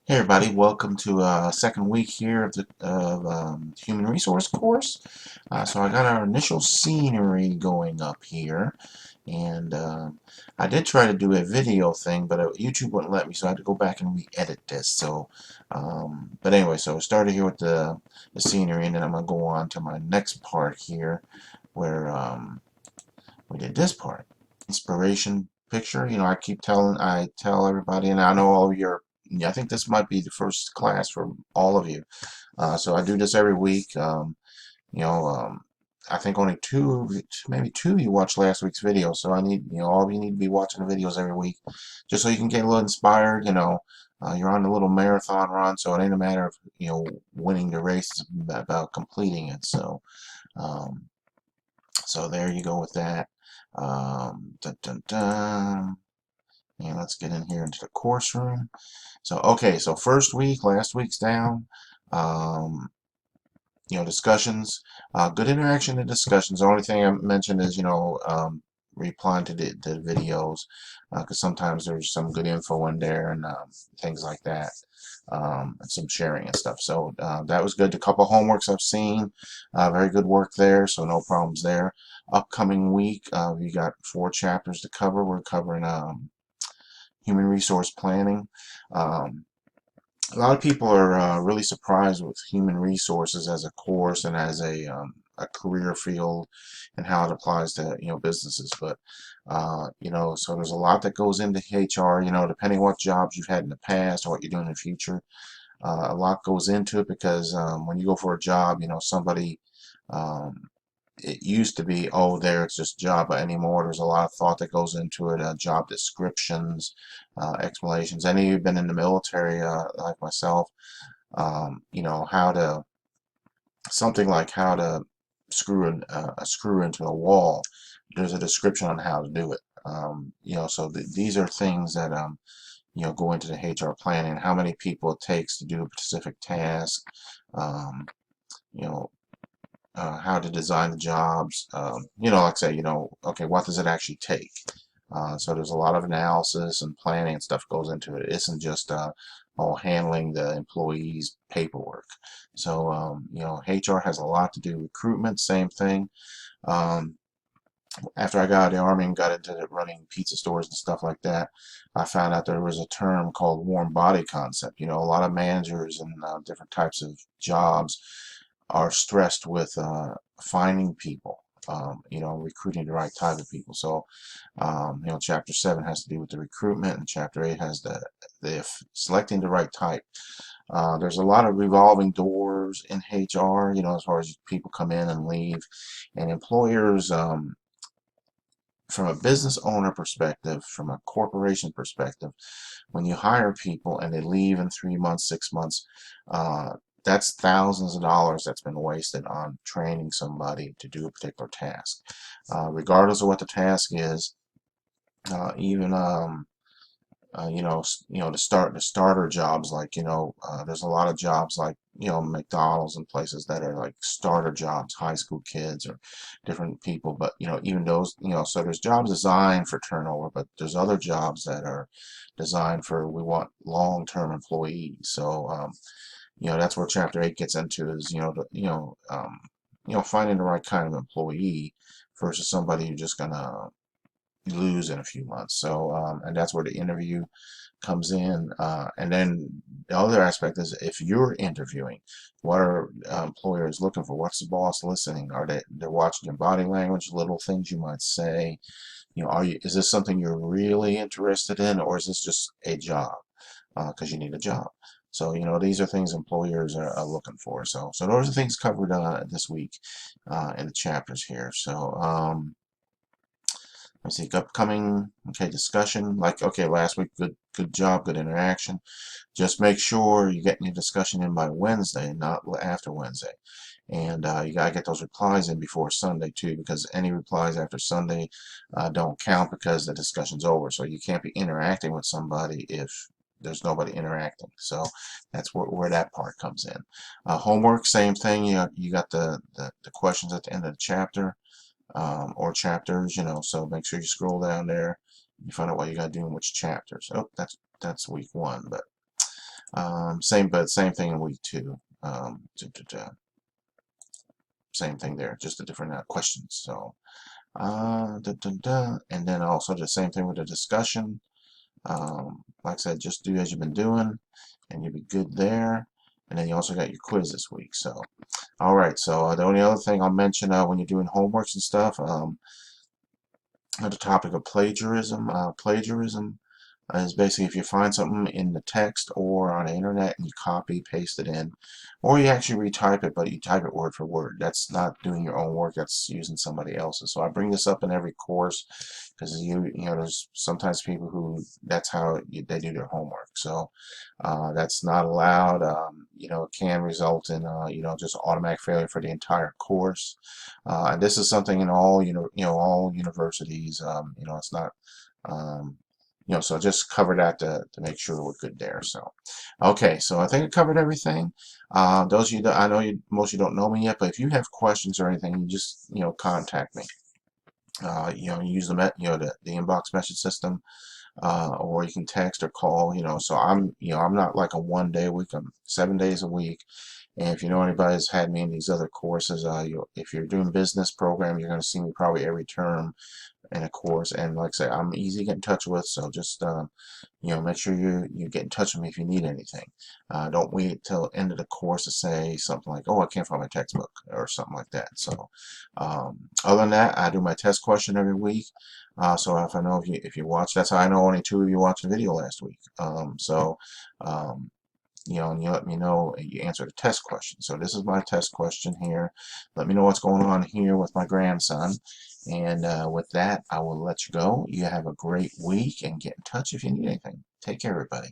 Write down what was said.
Hey everybody, welcome to second week here of the human resource course. So I got our initial scenery going up here, and I did try to do a video thing, but YouTube wouldn't let me, so I had to go back and re-edit this. So, but anyway, so I started here with the scenery, and then I'm gonna go on to my next part here, where we did this part, inspiration picture. I tell everybody, and I know all of your, yeah, I think this might be the first class for all of you. So I do this every week. You know, I think only maybe two of you watched last week's video. So I need, all of you need to be watching the videos every week, just so you can get a little inspired. You're on a little marathon run, so it ain't a matter of winning the race; it's about completing it. Um, so there you go with that. Dun, dun, dun. And let's get in here into the course room. So, okay, so first week, last week's down. Um, Discussions. Good interaction and discussions. The only thing I mentioned is, replying to the videos, because sometimes there's some good info in there and things like that. And some sharing and stuff. So that was good. A couple of homeworks I've seen. Very good work there, so no problems there. Upcoming week, we got 4 chapters to cover. We're covering human resource planning. Um, a lot of people are really surprised with human resources as a course and as a career field and how it applies to businesses. But so there's a lot that goes into HR. Depending what jobs you've had in the past or what you're doing in the future, a lot goes into it because when you go for a job, somebody um, it used to be, oh, there, it's just job, but anymore, there's a lot of thought that goes into it, job descriptions, explanations. Any of you have been in the military, like myself, how to, something like how to a screw into a wall, there's a description on how to do it. So these are things that, go into the HR planning, how many people it takes to do a specific task, um, you know, how to design the jobs. Like say, okay, what does it actually take? So there's a lot of analysis and planning and stuff goes into it. It isn't just all handling the employees' paperwork. So HR has a lot to do. Recruitment, same thing. Um, After I got out of the Army and got into running pizza stores and stuff like that, I found out there was a term called warm body concept. A lot of managers and different types of jobs are stressed with finding people, recruiting the right type of people. So, Chapter 7 has to do with the recruitment, and Chapter 8 has the selecting the right type. There's a lot of revolving doors in HR, as far as people come in and leave, and employers. From a business owner perspective, from a corporation perspective, when you hire people and they leave in 3 months, 6 months, that's thousands of dollars that's been wasted on training somebody to do a particular task. Regardless of what the task is, even the starter jobs, like there's a lot of jobs like McDonald's and places that are like starter jobs, high school kids or different people. But even those, so there's jobs designed for turnover, but there's other jobs that are designed for, we want long-term employees. So that's where Chapter 8 gets into, is finding the right kind of employee versus somebody you're just gonna lose in a few months. So, and that's where the interview comes in. And then the other aspect is, if you're interviewing, what are employers looking for? What's the boss listening? Are they're watching your body language, little things you might say? Is this something you're really interested in, or is this just a job because you need a job? So, these are things employers are looking for. So those are things covered this week in the chapters here. So, let's see, upcoming, okay, discussion. Like, okay, last week, good job, good interaction. Just make sure you're getting your discussion in by Wednesday, not after Wednesday. And you gotta get those replies in before Sunday too, because any replies after Sunday don't count because the discussion's over. So you can't be interacting with somebody if there's nobody interacting. So that's where that part comes in. Homework, same thing. You got the questions at the end of the chapter. Or chapters, so make sure you scroll down there. You find out what you got to do in which chapters. Oh, that's week 1, but Same thing in week 2. Same thing there, just a different questions. So, and then also the same thing with the discussion. Like I said, just do as you've been doing, and you'll be good there. And then you also got your quiz this week. So, all right. So the only other thing I'll mention when you're doing homeworks and stuff, on the topic of plagiarism, plagiarism is basically if you find something in the text or on the internet and you copy, paste it in, or you actually retype it, but you type it word for word. That's not doing your own work. That's using somebody else's. So I bring this up in every course because you know there's sometimes people who that's how they do their homework. So that's not allowed. You know, it can result in you know just automatic failure for the entire course. And this is something in all all universities. You know, it's not. Um, you know, so just cover that to make sure we're good there. So, okay, so I think I covered everything. Those of you that I know most of you don't know me yet, but if you have questions or anything, you just contact me. You know, use the inbox message system, or you can text or call. You know, so I'm not like a 1 day a week. I'm 7 days a week. And if you know anybody who's had me in these other courses, if you're doing business program, you're going to see me probably every term in a course. And like I say, I'm easy to get in touch with, so just make sure you get in touch with me if you need anything. Don't wait till the end of the course to say something like, "Oh, I can't find my textbook" or something like that. So other than that, I do my test question every week. So if I know if you watch, that's how I know only 2 of you watched the video last week. Um, and you let me know you answer the test question. So this is my test question here. Let me know what's going on here with my grandson. And with that, I will let you go. You have a great week and get in touch if you need anything. Take care, everybody.